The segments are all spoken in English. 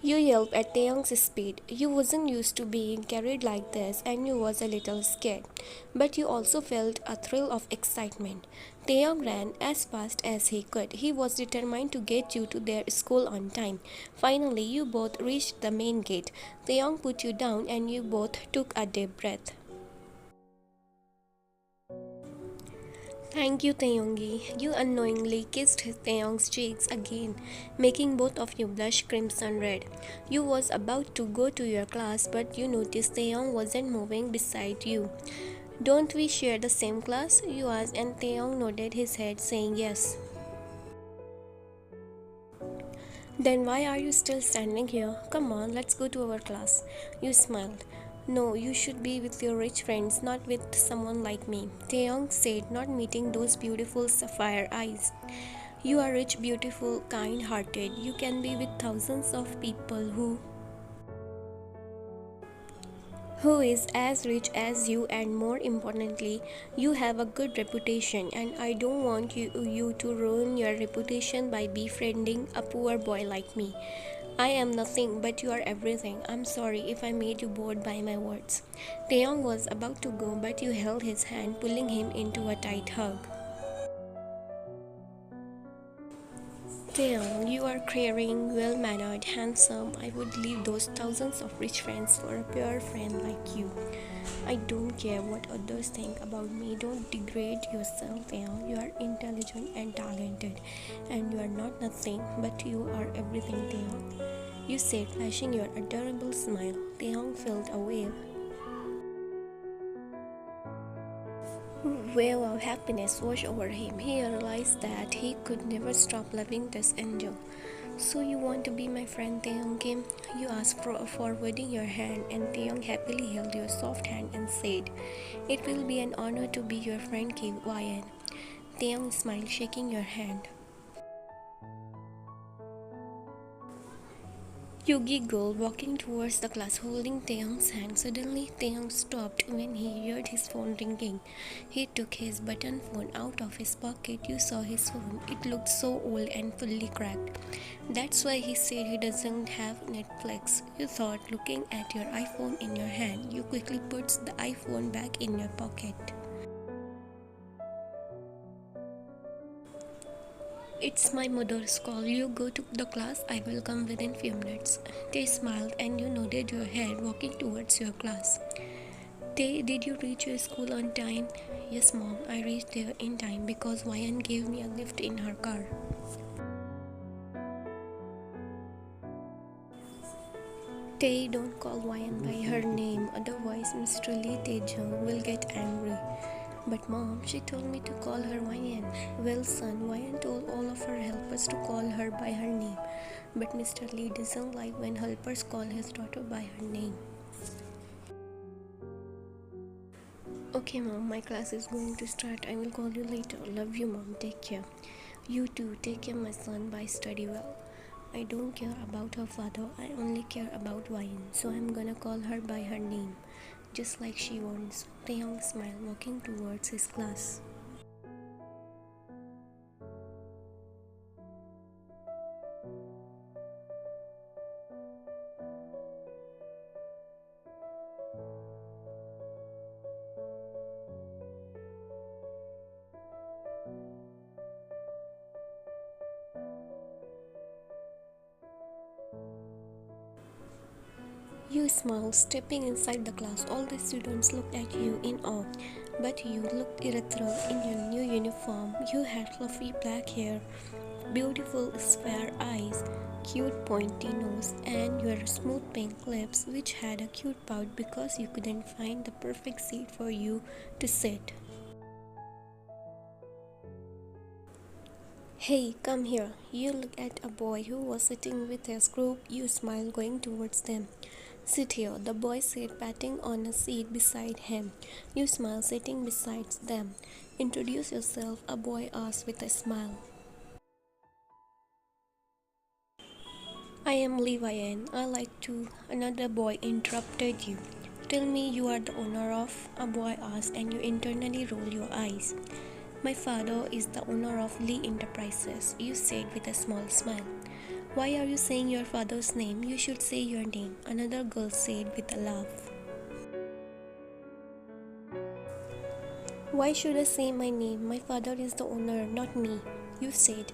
You yelped at Taehyung's speed. You wasn't used to being carried like this and you was a little scared. But you also felt a thrill of excitement. Taehyung ran as fast as he could. He was determined to get you to their school on time. Finally, you both reached the main gate. Taehyung put you down and you both took a deep breath. Thank you, Taeyongi. You unknowingly kissed Taeyong's cheeks again, making both of you blush crimson red. You was about to go to your class, but you noticed Taeyong wasn't moving beside you. Don't we share the same class? You asked, and Taeyong nodded his head, saying yes. Then why are you still standing here? Come on, let's go to our class. You smiled. No, you should be with your rich friends, not with someone like me, Taeyong said, not meeting those beautiful sapphire eyes. You are rich, beautiful, kind hearted. You can be with thousands of people who is as rich as you, and more importantly, you have a good reputation, and I don't want you to ruin your reputation by befriending a poor boy like me. I am nothing, but you are everything. I'm sorry if I made you bored by my words. Taeyong was about to go, but you held his hand, pulling him into a tight hug. Taeyong, you are caring, well-mannered, handsome. I would leave those thousands of rich friends for a pure friend like you. I don't care what others think about me. Don't degrade yourself, Taeyong. You are intelligent and talented, and you are not nothing, but you are everything, Taeyong. You said, flashing your adorable smile. Taeyong felt a wave of happiness wash over him. He realized that he could never stop loving this angel. So you want to be my friend, Taeyong Kim? You asked for forwarding your hand, and Taeyong happily held your soft hand and said, it will be an honor to be your friend, Kim YN. Taeyong smiled, shaking your hand. You giggled, walking towards the class, holding Taeyong's hand. Suddenly, Taeyong stopped when he heard his phone ringing. He took his button phone out of his pocket. You saw his phone. It looked so old and fully cracked. That's why he said he doesn't have Netflix. You thought, looking at your iPhone in your hand. You quickly put the iPhone back in your pocket. It's my mother's call. You go to the class. I will come within few minutes. They smiled and you nodded your head, walking towards your class. Tay, did you reach your school on time? Yes, mom. I reached there in time because YN gave me a lift in her car. Tay, don't call YN by her name, otherwise Mr. Lee Taehyung will get angry. But mom, she told me to call her YN. Well son, YN told all of her helpers to call her by her name. But Mr. Lee doesn't like when helpers call his daughter by her name. Okay mom, my class is going to start. I will call you later. Love you mom, take care. You too, take care my son, bye, study well. I don't care about her father, I only care about YN. So I'm gonna call her by her name, just like she wants. Taeyong smiled, walking towards his class. You smiled, stepping inside the class. All the students looked at you in awe, but you looked ethereal in your new uniform. You had fluffy black hair, beautiful spare eyes, cute pointy nose, and your smooth pink lips, which had a cute pout because you couldn't find the perfect seat for you to sit. Hey, come here. You looked at a boy who was sitting with his group. You smiled, going towards them. Sit here, the boy said, patting on a seat beside him. You smiled, sitting beside them. Introduce yourself, a boy asked with a smile. I am Levian. I like to. Another boy interrupted you. Tell me you are the owner of, a boy asked, and you internally rolled your eyes. My father is the owner of Lee Enterprises, you said with a small smile. Why are you saying your father's name? You should say your name, another girl said with a laugh. Why should I say my name? My father is the owner, not me. You said.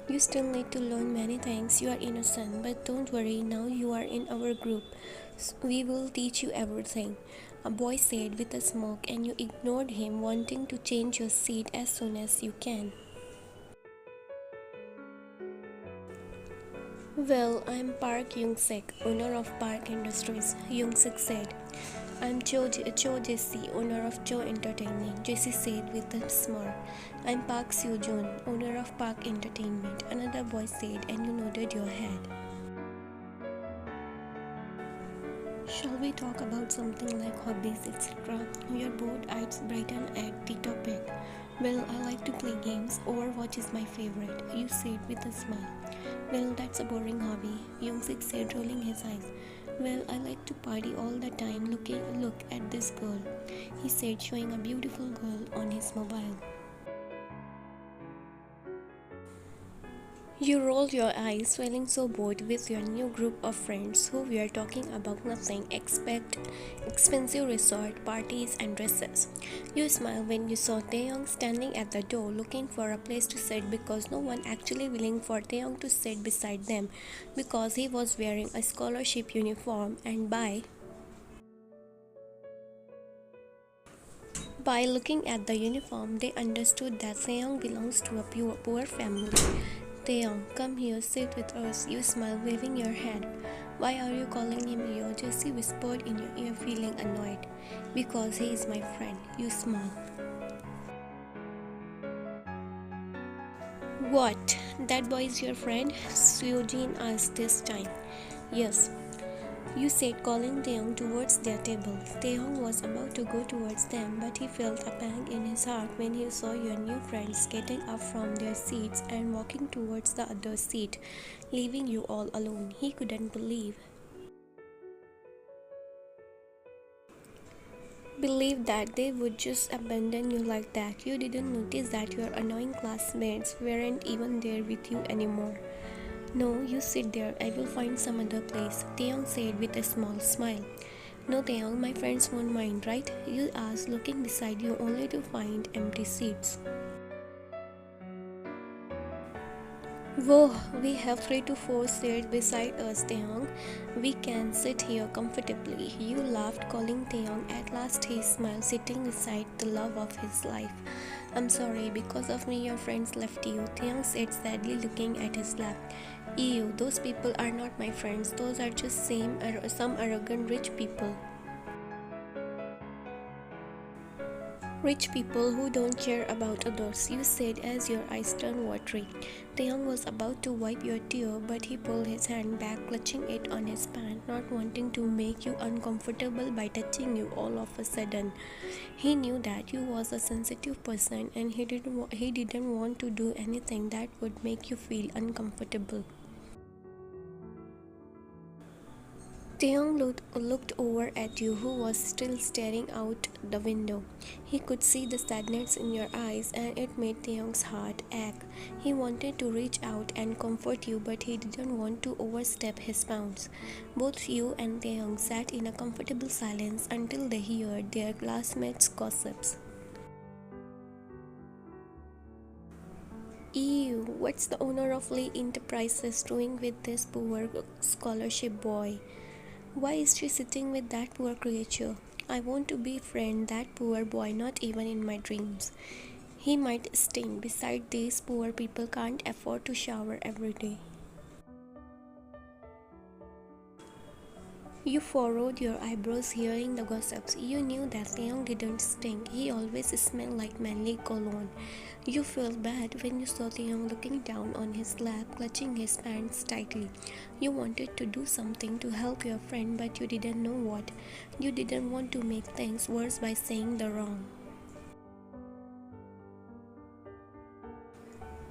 You still need to learn many things. You are innocent, but don't worry, now you are in our group. We will teach you everything. A boy said with a smirk, and you ignored him, wanting to change your seat as soon as you can. Well, I'm Park Young-sik, owner of Park Industries, Young-sik said. I'm Cho Jesse, owner of Cho Entertainment, Jesse said with a smirk. I'm Park Seo-jun, owner of Park Entertainment, another boy said, and you nodded your head. Shall we talk about something like hobbies, etc.? Your bored eyes brighten at the topic. Well, I like to play games. Overwatch is my favorite, you said with a smile. Well, that's a boring hobby, Young-sik said, rolling his eyes. Well, I like to party all the time. Look at this girl, he said, showing a beautiful girl on his mobile. You rolled your eyes, feeling so bored with your new group of friends who were talking about nothing except expensive resort parties and dresses. You smiled when you saw Taehyung standing at the door looking for a place to sit because no one actually willing for Taehyung to sit beside them because he was wearing a scholarship uniform and by looking at the uniform, they understood that Taehyung belongs to a poor family. Taehyung, come here, sit with us, you smile, waving your hand. Why are you calling him Leo? Jessie whispered in your ear, feeling annoyed. Because he is my friend, you smile. What? That boy is your friend? Seojin asked this time. Yes. You said, calling Taehyung towards their table. Taehyung was about to go towards them, but he felt a pang in his heart when he saw your new friends getting up from their seats and walking towards the other seat, leaving you all alone. He couldn't believe that they would just abandon you like that. You didn't notice that your annoying classmates weren't even there with you anymore. No, you sit there, I will find some other place, Taehyung said with a small smile. No, Taehyung, my friends won't mind, right? You asked, looking beside you only to find empty seats. Whoa, we have 3 to 4 seats beside us, Taehyung. We can sit here comfortably. You laughed, calling Taehyung. At last he smiled, sitting beside the love of his life. I'm sorry, because of me your friends left you, Taehyung said sadly, looking at his lap. Ew, those people are not my friends. Those are just some arrogant rich people. Rich people who don't care about others, you said as your eyes turned watery. Taehyung was about to wipe your tear, but he pulled his hand back, clutching it on his pant, not wanting to make you uncomfortable by touching you all of a sudden. He knew that you was a sensitive person and he didn't want to do anything that would make you feel uncomfortable. Taehyung looked over at you, who was still staring out the window. He could see the sadness in your eyes, and it made Taehyung's heart ache. He wanted to reach out and comfort you, but he didn't want to overstep his bounds. Both you and Taehyung sat in a comfortable silence until they heard their classmates' gossips. Ew, what's the owner of Lee Enterprises doing with this poor scholarship boy? Why is she sitting with that poor creature? I want to befriend that poor boy, not even in my dreams. He might stink. Besides, these poor people can't afford to shower every day. You furrowed your eyebrows hearing the gossips. You knew that Taehyung didn't stink. He always smelled like manly cologne. You felt bad when you saw Taehyung looking down on his lap, clutching his pants tightly. You wanted to do something to help your friend, but you didn't know what. You didn't want to make things worse by saying the wrong.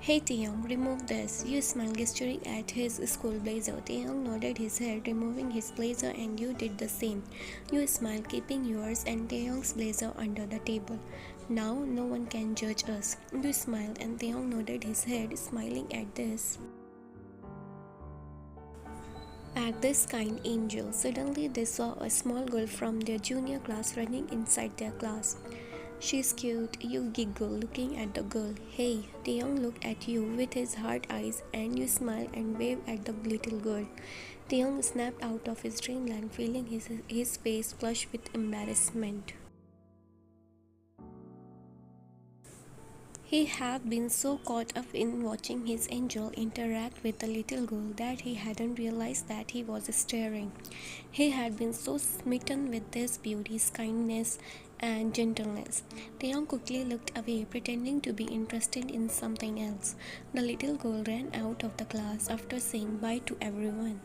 Hey Taehyung, remove this. You smiled, gesturing at his school blazer. Taehyung nodded his head, removing his blazer, and you did the same. You smiled, keeping yours and Taehyung's blazer under the table. Now no one can judge us. You smiled, and Taehyung nodded his head, smiling at this. At this kind angel, suddenly they saw a small girl from their junior class running inside their class. She's cute, you giggle looking at the girl. Hey, Taehyung looked at you with his hard eyes and you smile and wave at the little girl. Taehyung snapped out of his dreamland, feeling his face flush with embarrassment. He had been so caught up in watching his angel interact with the little girl that he hadn't realized that he was staring. He had been so smitten with this beauty's kindness and gentleness. Taeyong quickly looked away, pretending to be interested in something else. The little girl ran out of the class after saying bye to everyone.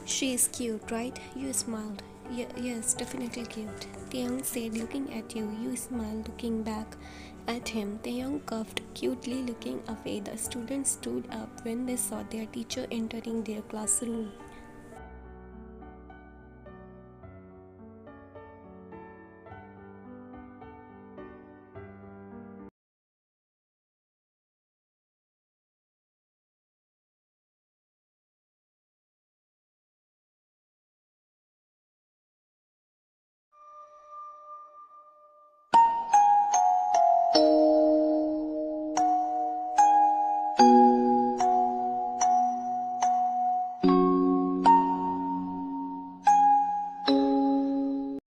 She is cute, right? You smiled. Yes, definitely cute. Taeyong said, looking at you. You smiled, looking back at him. Taeyong coughed, cutely looking away. The students stood up when they saw their teacher entering their classroom.